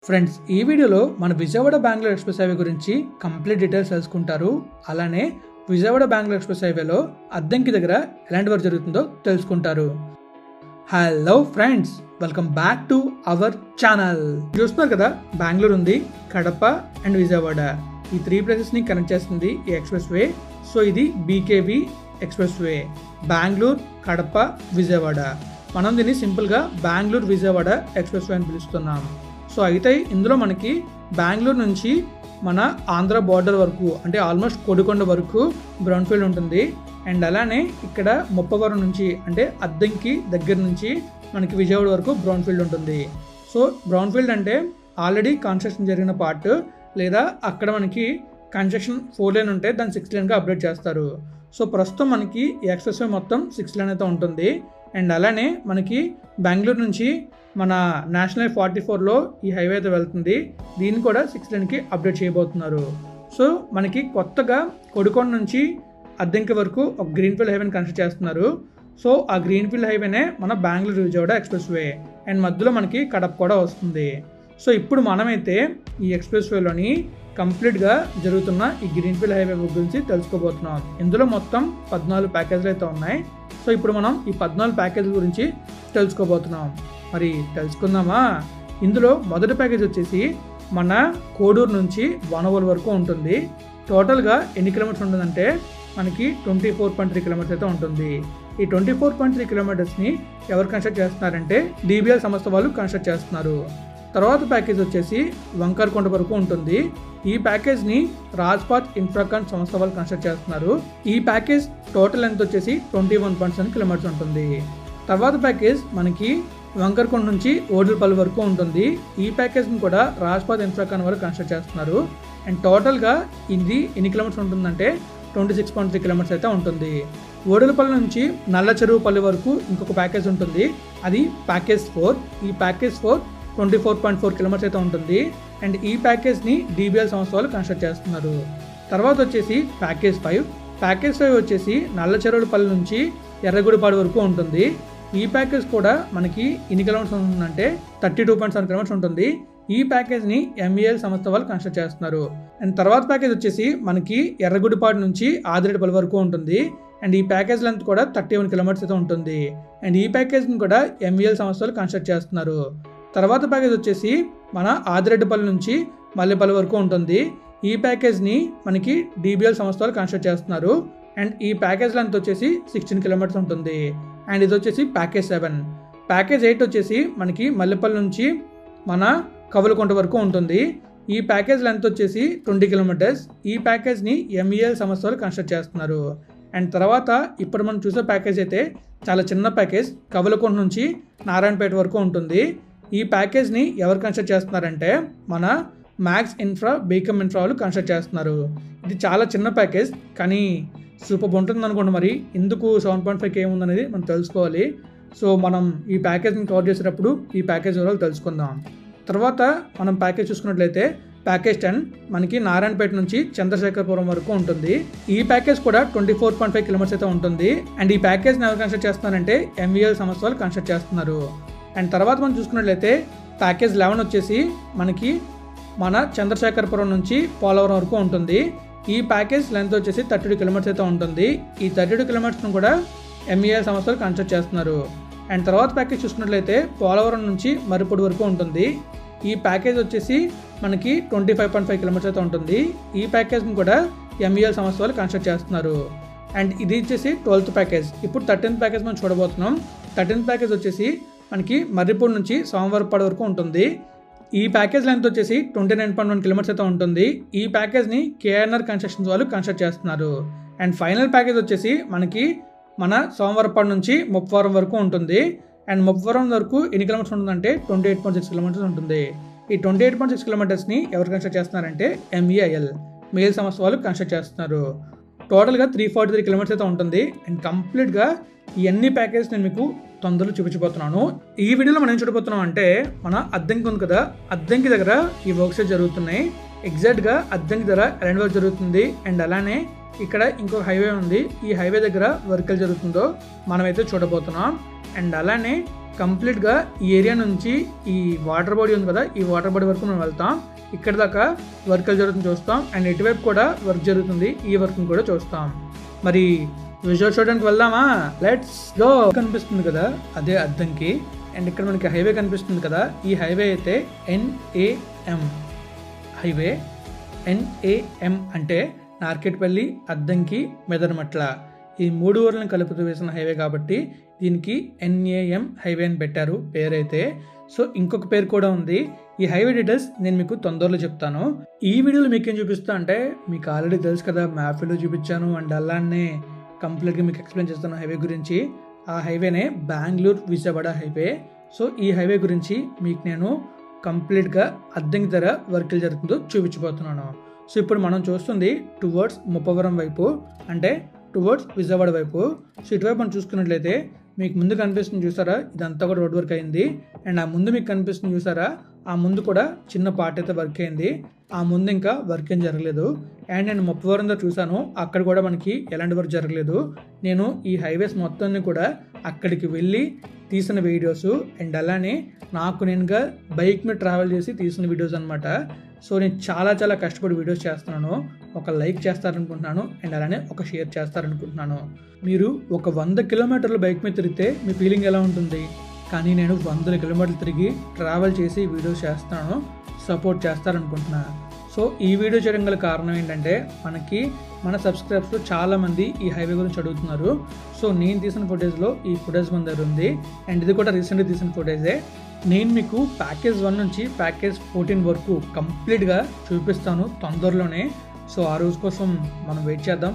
Friends ఈ వీడియోలో మన విజయవాడ బెంగళూరు ఎక్స్ప్రెస్ హైవే గురించి కంప్లీట్ డీటెయిల్స్ తెలుసుకుంటారు. అలానే విజయవాడ బెంగళూరు ఎక్స్ప్రెస్ హైవేలో అద్దంకి దగ్గర ఎలాంటి వర్క్ జరుగుతుందో తెలుసుకుంటారు. Hello friends, welcome back to our channel. చూస్తున్నారు కదా, బెంగళూరు ఉంది, కడప అండ్ విజయవాడ ఈ 3 ప్లేసెస్ని కనెక్ట్ చేస్తుంది ఈ ఎక్స్ప్రెస్ వే. సో ఇది బీకేవి ఎక్స్ప్రెస్ వే, బెంగళూరు, కడప, విజయవాడ. మనం దీన్ని సింపుల్గా బెంగళూరు విజయవాడ ఎక్స్ప్రెస్ వే అని పిలుస్తున్నాం. సో అయితే ఇందులో మనకి బెంగళూరు నుంచి మన ఆంధ్ర బార్డర్ వరకు, అంటే ఆల్మోస్ట్ కొడికొండ వరకు బ్రౌన్ ఫీల్డ్ ఉంటుంది. అండ్ అలానే ఇక్కడ ముప్పవరం నుంచి, అంటే అద్దంకి దగ్గర నుంచి మనకి విజయవాడ వరకు బ్రౌన్ ఫీల్డ్ ఉంటుంది. సో బ్రౌన్ ఫీల్డ్ అంటే ఆల్రెడీ కన్స్ట్రక్షన్ జరిగిన పార్ట్, లేదా అక్కడ మనకి కన్స్ట్రక్షన్ 4 లేన్ ఉంటే దాన్ని 6 లేన్గా అప్డేట్ చేస్తారు. సో ప్రస్తుతం మనకి ఈ ఎక్స్ప్రెస్ వే మొత్తం 6 లేన్ అయితే ఉంటుంది. అండ్ అలానే మనకి బెంగళూరు నుంచి మన నేషనల్ 44లో ఈ హైవే అయితే వెళ్తుంది. దీన్ని కూడా 6 లేన్కి అప్డేట్ చేయబోతున్నారు. సో మనకి కొత్తగా కొడికొండ నుంచి అద్దంకి వరకు ఒక గ్రీన్ఫీల్డ్ హైవేని కన్స్ట్రక్ట్ చేస్తున్నారు. సో ఆ గ్రీన్ఫీల్డ్ హైవేనే మన Bengaluru Vijayawada express way. And మధ్యలో మనకి కడప కూడా వస్తుంది. సో ఇప్పుడు మనమైతే ఈ ఎక్స్ప్రెస్ వేలోని కంప్లీట్గా జరుగుతున్న ఈ గ్రీన్ఫీల్డ్ హైవే గురించి తెలుసుకోబోతున్నాం. ఇందులో మొత్తం 14 ప్యాకేజీలు అయితే ఉన్నాయి. సో ఇప్పుడు మనం ఈ 14 ప్యాకేజీల గురించి తెలుసుకోబోతున్నాం. మరి తెలుసుకుందామా? ఇందులో మొదటి ప్యాకేజ్ వచ్చేసి మన కోడూరు నుంచి వనవల్ వరకు ఉంటుంది. టోటల్గా ఎన్ని కిలోమీటర్స్ ఉంటుందంటే మనకి 24.3 కిలోమీటర్స్ అయితే ఉంటుంది. ఈ 24.3 కిలోమీటర్స్ని ఎవరు కన్స్ట్రక్ట్ చేస్తున్నారంటే డిబిఎల్ సంస్థ వాళ్ళు కన్స్ట్రక్ట్ చేస్తున్నారు. తర్వాత ప్యాకేజ్ వచ్చేసి వంకరకొండ వరకు ఉంటుంది. ఈ ప్యాకేజ్ని రాజ్పాత్ ఇన్ఫ్రాకాన్ సంస్థ వాళ్ళు కన్స్ట్రక్ట్ చేస్తున్నారు. ఈ ప్యాకేజ్ టోటల్ లెంత్ వచ్చేసి 21.7 కిలోమీటర్స్ ఉంటుంది. తర్వాత ప్యాకేజ్ మనకి వంకరకొండ నుంచి ఓడిపల్లి వరకు ఉంటుంది. ఈ ప్యాకేజ్ని కూడా రాజ్పాత్ ఇన్ఫ్రాకాన్ వరకు కన్స్ట్రక్ట్ చేస్తున్నారు. అండ్ టోటల్గా ఇది ఎన్ని కిలోమీటర్స్ ఉంటుందంటే 26.3 కిలోమీటర్స్ అయితే ఉంటుంది. ఓడిపల్లి నుంచి నల్ల చెరువుపల్లి వరకు ఇంకొక ప్యాకేజ్ ఉంటుంది. అది ప్యాకేజ్ 4. ఈ ప్యాకేజ్ 4 24.4 కిలోమీటర్స్ అయితే ఉంటుంది. అండ్ ఈ ప్యాకేజ్ని డిబిఎల్ సంస్థ వాళ్ళు కన్స్ట్రక్ట్ చేస్తున్నారు. తర్వాత వచ్చేసి ప్యాకేజ్ 5. ప్యాకేజ్ 5 వచ్చేసి నల్ల చెరువులపల్లి నుంచి ఎర్రగుడిపాడు వరకు ఉంటుంది. ఈ ప్యాకేజ్ కూడా మనకి ఎన్ని కిలోమీటర్స్ ఉంటుందంటే 32.7 కిలోమీటర్స్ ఉంటుంది. ఈ ప్యాకేజ్ని ఎంఈఎల్ సంస్థ వాళ్ళు కన్స్ట్రక్ట్ చేస్తున్నారు. అండ్ తర్వాత ప్యాకేజ్ వచ్చేసి మనకి ఎర్రగుడిపాడు నుంచి ఆదిరెడ్డిపల్లి వరకు ఉంటుంది. అండ్ ఈ ప్యాకేజ్ లెంత్ కూడా 31 కిలోమీటర్స్ అయితే ఉంటుంది. అండ్ ఈ ప్యాకేజ్ని కూడా ఎంఈఎల్ సంస్థ వాళ్ళు కన్స్ట్రక్ట్ చేస్తున్నారు. తర్వాత ప్యాకేజ్ వచ్చేసి మన ఆదిరెడ్డిపల్లి నుంచి మల్లెపల్లి వరకు ఉంటుంది. ఈ ప్యాకేజ్ని మనకి డిబిఎల్ సంస్థ వాళ్ళు కన్స్ట్రక్ట్ చేస్తున్నారు. అండ్ ఈ ప్యాకేజ్ లెంత్ వచ్చేసి 16 కిలోమీటర్స్ ఉంటుంది. అండ్ ఇది వచ్చేసి ప్యాకేజ్ 7. ప్యాకేజ్ 8 వచ్చేసి మనకి మల్లెపల్లి నుంచి మన కవలకొండ వరకు ఉంటుంది. ఈ ప్యాకేజ్ లెంత్ వచ్చేసి 20 కిలోమీటర్స్. ఈ ప్యాకేజ్ని ఎంఈఎల్ సంస్థ వాళ్ళు కన్స్ట్రక్ట్ చేస్తున్నారు. అండ్ తర్వాత ఇప్పుడు మనం చూసే ప్యాకేజ్ అయితే చాలా చిన్న ప్యాకేజ్, కవలకొండ నుంచి నారాయణపేట వరకు ఉంటుంది. ఈ ప్యాకేజ్ని ఎవరు కన్స్ట్రక్ట్ చేస్తున్నారంటే మన మ్యాక్స్ ఇన్ఫ్రా బీకమ్ ఇన్ఫ్రా వాళ్ళు కన్స్ట్రక్ట్ చేస్తున్నారు. ఇది చాలా చిన్న ప్యాకేజ్, కానీ సూపర్ ఉంటుంది అనుకోండి. మరి ఎందుకు 7.5 ఏముందనేది మనం తెలుసుకోవాలి. సో మనం ఈ ప్యాకేజ్ని కవర్ చేసేటప్పుడు ఈ ప్యాకేజ్ వివరాలు తెలుసుకుందాం. తర్వాత మనం ప్యాకేజ్ చూసుకున్నట్లయితే ప్యాకేజ్ 10 మనకి నారాయణపేట నుంచి చంద్రశేఖరపురం వరకు ఉంటుంది. ఈ ప్యాకేజ్ కూడా 24.5 కిలోమీటర్స్ అయితే ఉంటుంది. అండ్ ఈ ప్యాకేజ్ని ఎవరు కన్స్ట్రక్ట్ చేస్తున్నారంటే ఎంవిఎల్ సంస్థ వాళ్ళు కన్స్ట్రక్ట్ చేస్తున్నారు. అండ్ తర్వాత మనం చూసుకున్నట్లయితే ప్యాకేజ్ 11 వచ్చేసి మనకి మన చంద్రశేఖరపురం నుంచి పోలవరం వరకు ఉంటుంది. ఈ ప్యాకేజ్ లెంత్ వచ్చేసి 32 కిలోమీటర్స్ అయితే ఉంటుంది. ఈ 32 కిలోమీటర్స్ను కూడా ఎంఈఎల్ సంస్థలు కన్స్ట్రక్ట్ చేస్తున్నారు. అండ్ తర్వాత ప్యాకేజ్ చూసుకున్నట్లయితే పోలవరం నుంచి మరిపొడి వరకు ఉంటుంది. ఈ ప్యాకేజ్ వచ్చేసి మనకి 25.5 కిలోమీటర్స్ అయితే ఉంటుంది. ఈ ప్యాకేజ్ని కూడా ఎంఈఎల్ సంస్థ వాళ్ళు కన్స్ట్రక్ట్ చేస్తున్నారు. అండ్ ఇది వచ్చేసి 12th ప్యాకేజ్. ఇప్పుడు 13th ప్యాకేజ్ మనం చూడబోతున్నాం. 13th ప్యాకేజ్ వచ్చేసి మనకి మర్రిపూడి నుంచి సోమవారపాడు వరకు ఉంటుంది. ఈ ప్యాకేజ్ లెంత్ వచ్చేసి 29.1 కిలోమీటర్స్ అయితే ఉంటుంది. ఈ ప్యాకేజ్ని కేఎన్ఆర్ కన్స్ట్రక్షన్స్ వాళ్ళు కన్స్ట్రక్ట్ చేస్తున్నారు. అండ్ ఫైనల్ ప్యాకేజ్ వచ్చేసి మనకి మన సోమవారపాడు నుంచి ముప్పవరం వరకు ఉంటుంది. అండ్ ముప్పవరం వరకు ఎన్ని కిలోమీటర్స్ ఉంటుందంటే 28.6 కిలోమీటర్స్ ఉంటుంది. ఈ 28.6 కిలోమీటర్స్ని ఎవరు కన్స్ట్రక్ట్ చేస్తున్నారంటే ఎంఈఐఎల్ మేల్ సంస్థ వాళ్ళు కన్స్ట్రక్ట్ చేస్తున్నారు. టోటల్గా 343 కిలోమీటర్స్ అయితే ఉంటుంది. అండ్ కంప్లీట్గా ఈ అన్ని ప్యాకేజ్ నేను మీకు తొందరలో చూపించబోతున్నాను. ఈ వీడియోలో మనం ఏం చూడబోతున్నాం అంటే మన అద్దంకి ఉంది కదా, అద్దంకి దగ్గర ఈ వర్క్స్ జరుగుతున్నాయి. ఎగ్జాక్ట్గా అద్దంకి దగ్గర ఎలాంటి వర్క్ జరుగుతుంది, అండ్ అలానే ఇక్కడ ఇంకొక హైవే ఉంది. ఈ హైవే దగ్గర వర్క్ జరుగుతుందో మనమైతే చూడబోతున్నాం. అండ్ అలానే కంప్లీట్గా ఈ ఏరియా నుంచి ఈ వాటర్ బాడీ ఉంది కదా, ఈ వాటర్ బాడీ వరకు మనం వెళ్తాం. ఇక్కడ దాకా వర్క్ జరుగుతుంది చూస్తాం. అండ్ ఇటువైపు కూడా వర్క్ జరుగుతుంది, ఈ వర్క్ని కూడా చూస్తాం. మరి విజువల్ చూడడానికి వెళ్దామా? Let's go. కనిపిస్తుంది కదా అదే అద్దంకి. అండ్ ఇక్కడ మనకి హైవే కనిపిస్తుంది కదా, ఈ హైవే అయితే NAM హైవే. NAM అంటే నార్కెట్పల్లి, అద్దంకి, మెదర్మట్ల ఈ 3 ఊర్లను కలుపుతూ వేసిన హైవే కాబట్టి దీనికి NAM హైవే అని పెట్టారు పేరైతే. సో ఇంకొక పేరు కూడా ఉంది. ఈ హైవే డీటెయిల్స్ నేను మీకు తొందరలో చెప్తాను. ఈ వీడియోలో మీకు ఏం చూపిస్తా అంటే మీకు ఆల్రెడీ తెలుసు కదా, మ్యాప్లో చూపించాను. అండ్ అలానే కంప్లీట్గా మీకు ఎక్స్ప్లెయిన్ చేస్తాను హైవే గురించి. ఆ హైవేనే బెంగళూరు విజయవాడ హైవే. సో ఈ హైవే గురించి మీకు నేను కంప్లీట్గా అద్దంకి ధర వర్క్ జరుగుతుందో చూపించబోతున్నాను. సో ఇప్పుడు మనం చూస్తుంది టువర్డ్స్ ముప్పవరం వైపు, అంటే టువర్డ్స్ విజయవాడ వైపు. సో ఇటువైపు మనం చూసుకున్నట్లయితే మీకు ముందు కనిపిస్తుంది చూసారా, ఇదంతా కూడా రోడ్ వర్క్ అయింది. అండ్ ఆ ముందు మీకు కనిపిస్తుంది చూసారా, ఆ ముందు కూడా చిన్న పార్ట్ అయితే వర్క్ అయింది. ఆ ముందు ఇంకా వర్క్ ఏం జరగలేదు. అండ్ నేను ముప్పవరంలో చూసాను, అక్కడ కూడా మనకి ఎలాంటి వర్క్ జరగలేదు. నేను ఈ హైవేస్ మొత్తాన్ని కూడా అక్కడికి వెళ్ళి తీసిన వీడియోస్. అండ్ అలానే నాకు నేనుగా బైక్ మీద ట్రావెల్ చేసి తీసిన వీడియోస్ అనమాట. సో నేను చాలా చాలా కష్టపడి వీడియోస్ చేస్తున్నాను. ఒక లైక్ చేస్తారనుకుంటున్నాను, అండ్ అలానే ఒక షేర్ చేస్తారనుకుంటున్నాను. మీరు ఒక 100 కిలోమీటర్లు బైక్ మీద తిరిగితే మీ ఫీలింగ్ ఎలా ఉంటుంది? కానీ నేను 100 కిలోమీటర్లు తిరిగి ట్రావెల్ చేసి వీడియోస్ చేస్తాను, సపోర్ట్ చేస్తారనుకుంటున్నా. సో ఈ వీడియో చేయడం గల కారణం ఏంటంటే మన సబ్స్క్రైబర్స్లో చాలామంది ఈ హైవే గురించి అడుగుతున్నారు. సో నేను తీసిన ఫుటేజ్లో ఈ ఫుటేజ్ మన దగ్గర ఉంది. అండ్ ఇది కూడా రీసెంట్గా తీసిన ఫుటేజే. నేను మీకు ప్యాకేజ్ 1 నుంచి ప్యాకేజ్ 14 వరకు కంప్లీట్గా చూపిస్తాను తొందరలోనే. సో ఆ రోజు కోసం మనం వెయిట్ చేద్దాం.